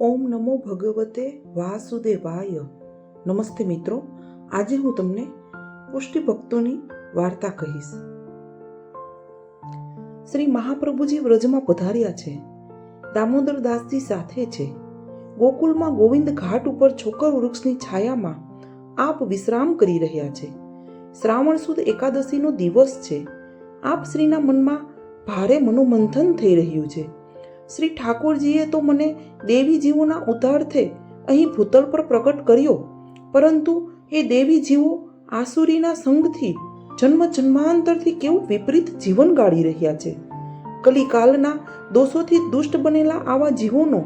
ઓમ નમો ભગવતે વાસુદેવાય. નમસ્તે મિત્રો, આજે હું તમને પુષ્ટિ ભક્તોની વાર્તા કહીશ. શ્રી મહાપ્રભુજી વ્રજમાં પધાર્યા છે. દામોદર દાસજી સાથે છે. ગોકુળમાં ગોવિંદ ઘાટ ઉપર છોકર વૃક્ષની છાયામાં આપ વિશ્રામ કરી રહ્યા છે. શ્રાવણ સુદ એકાદશીનો દિવસ છે. આપ શ્રીના મનમાં ભારે મનોમંથન થઈ રહ્યું છે. શ્રી ઠાકોરજીએ તો મને દેવી જીવોના ઉદ્ધાર્થે અહીં ભૂતલ પર પ્રગટ કર્યો, પરંતુ એ દેવી જીવો આસુરીના સંગથી જન્મ જન્માંતરથી કેવું વિપરીત જીવન ગાળી રહ્યા છે. કલિકાલના દોષોથી દુષ્ટ બનેલા આવા જીવોનો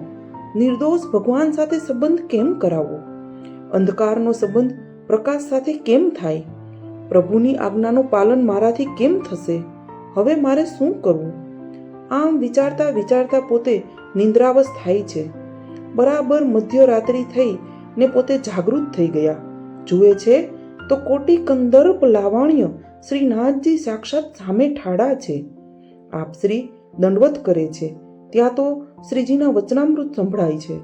નિર્દોષ ભગવાન સાથે સંબંધ કેમ કરાવવો? અંધકારનો સંબંધ પ્રકાશ સાથે કેમ થાય? પ્રભુની આજ્ઞાનું પાલન મારાથી કેમ થશે? હવે મારે શું કરવું? આમ વિચારતા વિચારતા પોતે નિંદ્રાવશ થાય છે. બરાબર મધ્યરાત્રિ થઈ ને પોતે જાગૃત થઈ ગયા. જુએ છે તો કોટી કંદર્પ લાવણ્ય શ્રીનાથજી સાક્ષાત સામે ઠાડા છે. આપ શ્રી દંડવત કરે છે. ત્યાં તો શ્રીજીના વચનામૃત સંભળાય છે.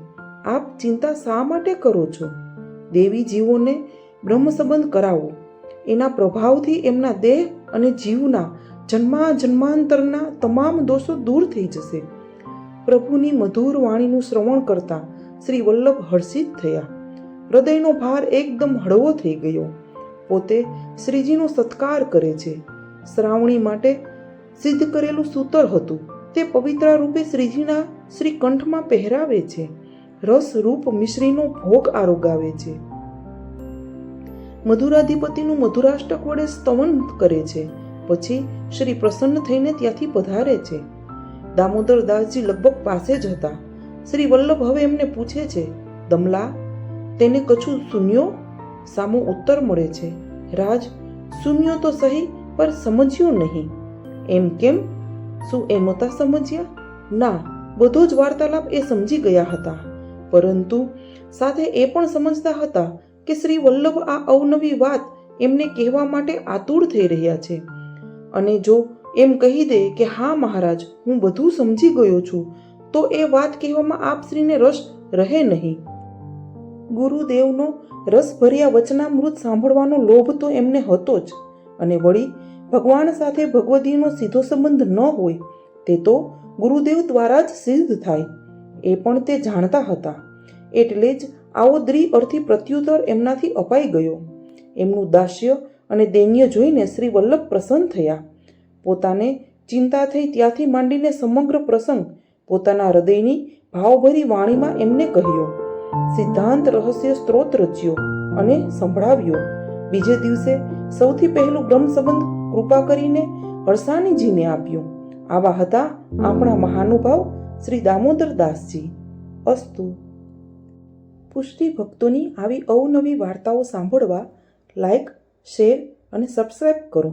આપ ચિંતા શા માટે કરો છો? દેવી જીવોને બ્રહ્મ સંબંધ કરાવો. એના પ્રભાવથી એમના દેહ અને જીવના જન્માંતરના તમામ દોષો દૂર થઈ જશે. પ્રભુની મધુર વાણીનું શ્રવણ કરતા શ્રી વલ્લભ હર્ષિત થયા. હૃદયનો ભાર એકદમ હળવો થઈ ગયો. પોતે શ્રીજીનો સત્કાર કરે છે. શ્રાવણી માટે સિદ્ધ કરેલું સૂતર હતું તે પવિત્ર રૂપે શ્રીજીના શ્રી કંઠમાં પહેરાવે છે. રસ રૂપ મિશ્રીનો ભોગ આરોગાવે છે. મધુરાધિપતિનું મધુરાષ્ટક વડે સ્તવન કરે છે. પછી શ્રી પ્રસન્ન થઈને ત્યાંથી પધારે છે. દામોદર દાસજી લગભગ પાસે જ હતા. શ્રી વલ્લભ હવે એમને પૂછે છે, દમલા, તેને કછું સુન્યો? સામો ઉત્તર મળે છે, રાજ, સુન્યો તો સહી, પર સમજ્યો નહીં. એમ કેમ? શું એ નહોતા સમજ્યા? ના, બધો જ વાર્તાલાપ એ સમજી ગયા હતા, પરંતુ સાથે એ પણ સમજતા હતા કે શ્રી વલ્લભ આ અવનવી વાત એમને કહેવા માટે આતુર થઈ રહ્યા છે. અને જો એમ કહી દે કે હા મહારાજ, હું બધું સમજી ગયો છું, તો એ વાત કહેવામાં આપશ્રીને રસ રહે નહીં. ગુરુદેવનો રસભર્યા વચનામૃત સાંભળવાનો લોભ તો એમને હતો જ, અને વળી ભગવાન સાથે ભગવદીનો સીધો સંબંધ ન હોય તે તો ગુરુદેવ દ્વારા જ સિદ્ધ થાય, એ પણ તે જાણતા હતા. એટલે જ આવો દ્રિઅર્થી પ્રત્યુત્તર એમનાથી અપાઈ ગયો. એમનું દાસ્ય અને દૈન્ય જોઈને શ્રી વલ્લભ પ્રસન્ન થયા. પોતાને ચિંતા થઈ ત્યાંથી માંડીને સમગ્ર પ્રસંગ પોતાના હૃદયની ભાવભરી વાણીમાં એમને કહ્યો. સિદ્ધાંત રહસ્ય સ્ત્રોત રચ્યો અને સંભળાવ્યો. બીજે દિવસે સૌથી પહેલું બ્રહ્મ સંબંધ કૃપા કરીને હરસાણીજીને આપ્યું. આવા હતા આપણા મહાનુભાવ શ્રી દામોદર દાસજી. અસ્તુ. પુષ્ટિ ભક્તોની આવી અવનવી વાર્તાઓ સાંભળવા લાઈક, શેર અને સબસ્ક્રાઇબ કરો.